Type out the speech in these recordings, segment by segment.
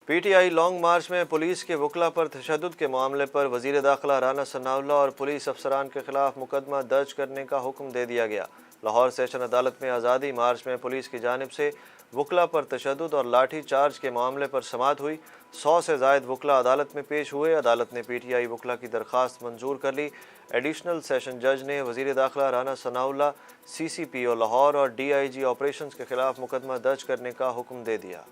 P T I long मार्च में police के वकला पर तशद्दुद के मामले पर वज़ीर दाखिला राना सनाउल्लाह और पुलिस अफसरान के खिलाफ मुकदमा दर्ज करने का हुक्म दे दिया गया। लाहौर सेशन अदालत में आज़ादी मार्च में पुलिस की जानिब से वकला पर तशद्दुद और लाठी चार्ज के मामले पर समाअत हुई। 100 से ज़ायद वकला अदालत में पेश हुए। अदालत ने पी टी आई वकला की दरख्वास्त मंजूर कर ली। एडिशनल सेशन जज ने वज़ीर दाखिला राना सनाउल्लाह, CCPO लाहौर और DIG ऑपरेशंस के खिलाफ मुकदमा दर्ज करने का हुक्म दे दिया।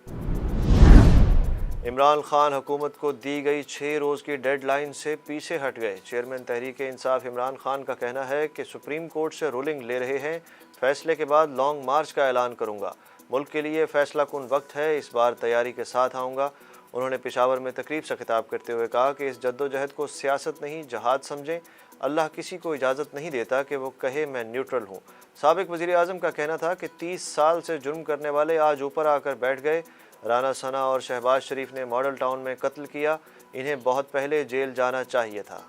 इमरान खान हुकूमत को दी गई 6 रोज़ की डेड लाइन से पीछे हट गए। चेयरमैन तहरीक इंसाफ इमरान खान का कहना है कि सुप्रीम कोर्ट से रूलिंग ले रहे हैं, फैसले के बाद लॉन्ग मार्च का ऐलान करूंगा। मुल्क के लिए फैसला कुन वक्त है, इस बार तैयारी के साथ आऊँगा। उन्होंने पेशावर में तकरीब से खिताब करते हुए कहा कि इस जद्दोजहद को सियासत नहीं जहाद समझें। अल्लाह किसी को इजाज़त नहीं देता कि वो कहे मैं न्यूट्रल हूँ। साबिक वज़ीर आज़म का कहना था कि 30 साल से जुर्म करने वाले आज ऊपर आकर बैठ गए। राना सना और शहबाज शरीफ ने मॉडल टाउन में कत्ल किया, इन्हें बहुत पहले जेल जाना चाहिए था।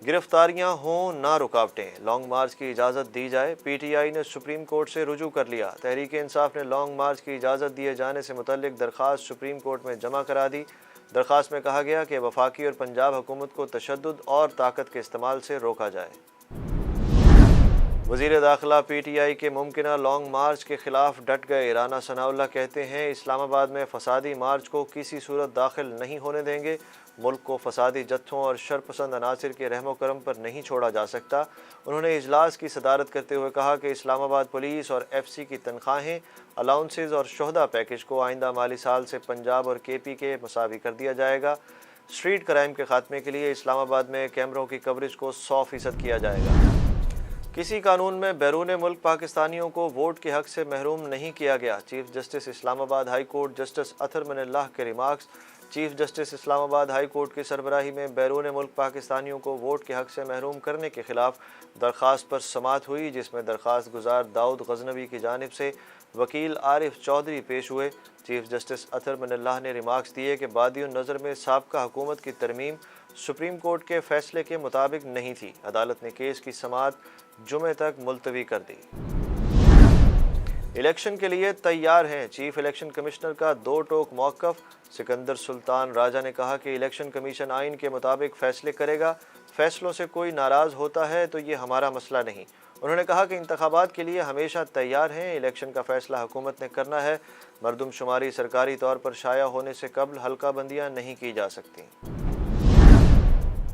गिरफ्तारियां हों ना रुकावटें, लॉन्ग मार्च की इजाज़त दी जाए। PTI ने सुप्रीम कोर्ट से रुजू कर लिया। तहरीक इंसाफ ने लॉन्ग मार्च की इजाज़त दिए जाने से मुतल्लिक दरख्वास्त सुप्रीम कोर्ट में जमा करा दी। दरख्वास्त में कहा गया कि वफाकी और पंजाब हुकूमत को तशद्दुद और ताकत के इस्तेमाल से रोका जाए। वज़ीर दाखिला PTI के मुमकिना लॉन्ग मार्च के खिलाफ डट गए। राना सनाउल्लाह कहते हैं इस्लामाबाद में फसादी मार्च को किसी सूरत दाखिल नहीं होने देंगे। मुल्क को फसादी जत्थों और शरपसंद अनासिर के रहमो करम पर नहीं छोड़ा जा सकता। उन्होंने इजलास की सदारत करते हुए कहा कि इस्लामाबाद पुलिस और FC की तनख्वाहें, अलाउंसेस और शोहदा पैकेज को आइंदा माली साल से पंजाब और KP के मुसावी कर दिया जाएगा। स्ट्रीट क्राइम के खात्मे के लिए इस्लामाबाद में कैमरों की कवरेज को 100% किया जाएगा। किसी कानून में बैरून मुल्क पाकिस्तानियों को वोट के हक से महरूम नहीं किया गया। Chief justice Islamabad high court justice Athar Minallah के remarks. Chief justice Islamabad high court की सरबराही में बैरून मुल्क पाकिस्तानियों को वोट के हक से महरूम करने के खिलाफ दरख्वास्त पर समाअत हुई, जिसमें दरख्वास्त गुजार दाऊद गजनवी की जानिब से वकील आरिफ चौधरी पेश हुए। चीफ जस्टिस अतर मिनल्लाह ने रिमार्क्स दिए कि बादियों नज़र में साबका हुकूमत की तरमीम सुप्रीम कोर्ट के फैसले के मुताबिक नहीं थी। अदालत ने केस की समाअत जुमे तक मुलतवी कर दी। इलेक्शन के लिए तैयार हैं, चीफ इलेक्शन कमिश्नर का 2 टोक मौक़िफ़। सिकंदर सुल्तान राजा ने कहा कि इलेक्शन कमीशन आइन के मुताबिक फ़ैसले करेगा। फ़ैसलों से कोई नाराज़ होता है तो ये हमारा मसला नहीं। उन्होंने कहा कि इंतखाबात के लिए हमेशा तैयार हैं, इलेक्शन का फ़ैसला हुकूमत ने करना है। मरदमशुमारी सरकारी तौर पर शाया होने से कबल हल्का बंदियाँ नहीं की जा सकती।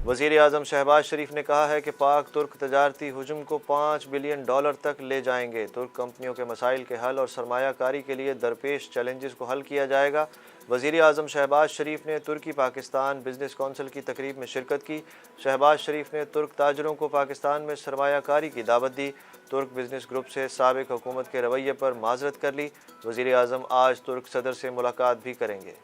वज़ीर आज़म शहबाज शरीफ ने कहा है कि पाक तुर्क तजारती हुजूम को $5 बिलियन तक ले जाएंगे। तुर्क कंपनियों के मसाइल के हल और सरमायाकारी के लिए दरपेश चैलेंजेस को हल किया जाएगा। वज़ीर आज़म शहबाज शरीफ ने तुर्की पाकिस्तान बिजनेस कौंसिल की तकरीब में शिरकत की। शहबाज शरीफ ने तुर्क ताजरों को पाकिस्तान में सरमायाकारी की दावत दी। तुर्क बिजनेस ग्रुप से साबिक हुकूमत के रवैये पर माजरत कर ली। वज़ीर आज़म आज तुर्क सदर से मुलाकात भी करेंगे।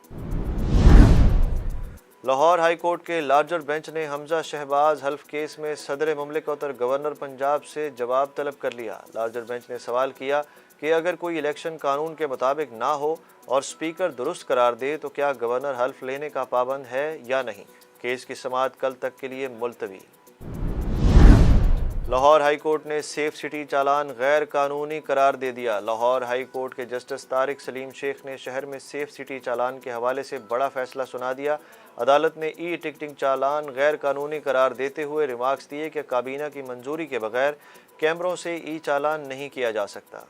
लाहौर हाई कोर्ट के लार्जर बेंच ने हमजा शहबाज हल्फ केस में सदर मुमलिकत और गवर्नर पंजाब से जवाब तलब कर लिया। लार्जर बेंच ने सवाल किया कि अगर कोई इलेक्शन कानून के मुताबिक ना हो और स्पीकर दुरुस्त करार दे तो क्या गवर्नर हल्फ लेने का पाबंद है या नहीं। केस की समाअत कल तक के लिए मुलतवी। लाहौर हाई कोर्ट ने सेफ सिटी चालान गैर कानूनी करार दे दिया। लाहौर हाई कोर्ट के जस्टिस तारिक सलीम शेख ने शहर में सेफ सिटी चालान के हवाले से बड़ा फैसला सुना दिया। अदालत ने टिकटिंग चालान गैर कानूनी करार देते हुए रिमार्क्स दिए कि काबीना की मंजूरी के बगैर कैमरों से चालान नहीं किया जा सकता।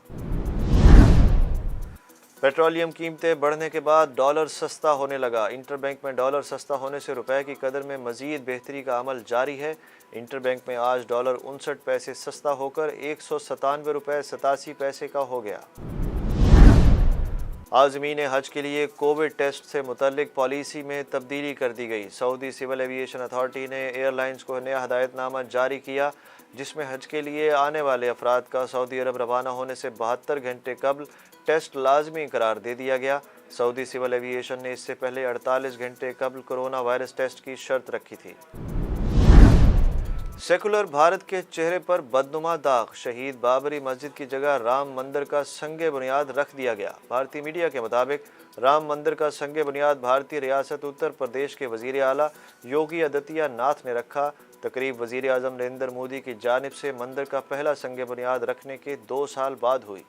पेट्रोलियम कीमतें बढ़ने के बाद डॉलर सस्ता होने लगा। इंटरबैंक में डॉलर सस्ता होने से रुपए की कदर में मजीद बेहतरी का अमल जारी है। इंटरबैंक में आज डॉलर 59 पैसे सस्ता होकर 197 रुपये 87 पैसे का हो गया। आज़मीन हज के लिए कोविड टेस्ट से मुतल्लिक पॉलिसी में तब्दीली कर दी गई। सऊदी सिविल एविएशन अथॉरिटी ने एयरलाइंस को नया हदायतनामा जारी किया, जिसमें हज के लिए आने वाले अफराद का सऊदी अरब रवाना होने से 72 घंटे कबल टेस्ट लाजमी करार दे दिया गया। सऊदी सिविल एविएशन ने इससे पहले 48 घंटे कबल कोरोना वायरस टेस्ट की शर्त रखी थी। सेकुलर भारत के चेहरे पर बदनुमा दाग, शहीद बाबरी मस्जिद की जगह राम मंदिर का संगे बुनियाद रख दिया गया। भारतीय मीडिया के मुताबिक राम मंदिर का संगे बुनियाद भारतीय रियासत उत्तर प्रदेश के वजीर आला योगी आदित्यनाथ ने रखा। तकरीब वजीर आज़म नरेंद्र मोदी की जानिब से मंदिर का पहला संगे बुनियाद रखने के 2 साल बाद हुई।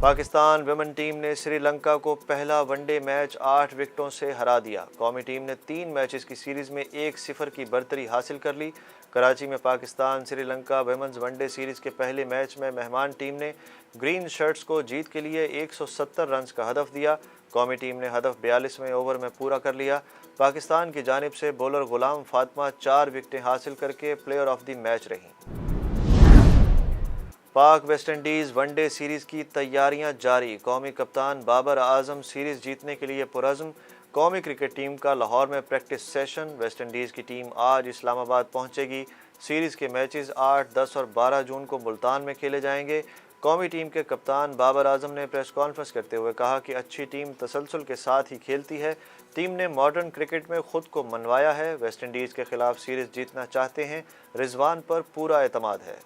पाकिस्तान विमेन टीम ने श्रीलंका को पहला वनडे मैच 8 विकेटों से हरा दिया। कौमी टीम ने 3 मैचेस की सीरीज में 1-0 की बरतरी हासिल कर ली। कराची में Pakistan Sri Lanka women's one day series के पहले मैच में मेहमान टीम ने ग्रीन शर्ट्स को जीत के लिए 170 रन्स का हदफ दिया। कौमी टीम ने हदफ 42वें ओवर में पूरा कर लिया। पाकिस्तान की जानिब से बॉलर गुलाम फातिमा 4 विकेटें हासिल करके प्लेयर ऑफ द मैच रहीं। पाक वेस्ट इंडीज़ वनडे सीरीज़ की तैयारियां जारी। कौमी कप्तान बाबर आजम सीरीज़ जीतने के लिए पुरज़्म। कौमी क्रिकेट टीम का लाहौर में प्रैक्टिस सेशन। वेस्ट इंडीज़ की टीम आज इस्लामाबाद पहुंचेगी। सीरीज़ के मैचेस 8, 10 और 12 जून को मुल्तान में खेले जाएंगे। कौमी टीम के कप्तान बाबर आजम ने प्रेस कॉन्फ्रेंस करते हुए कहा कि अच्छी टीम तसलसल के साथ ही खेलती है। टीम ने मॉडर्न क्रिकेट में खुद को मनवाया है। वेस्ट इंडीज़ के खिलाफ सीरीज़ जीतना चाहते हैं। रिजवान पर पूरा एतमाद है।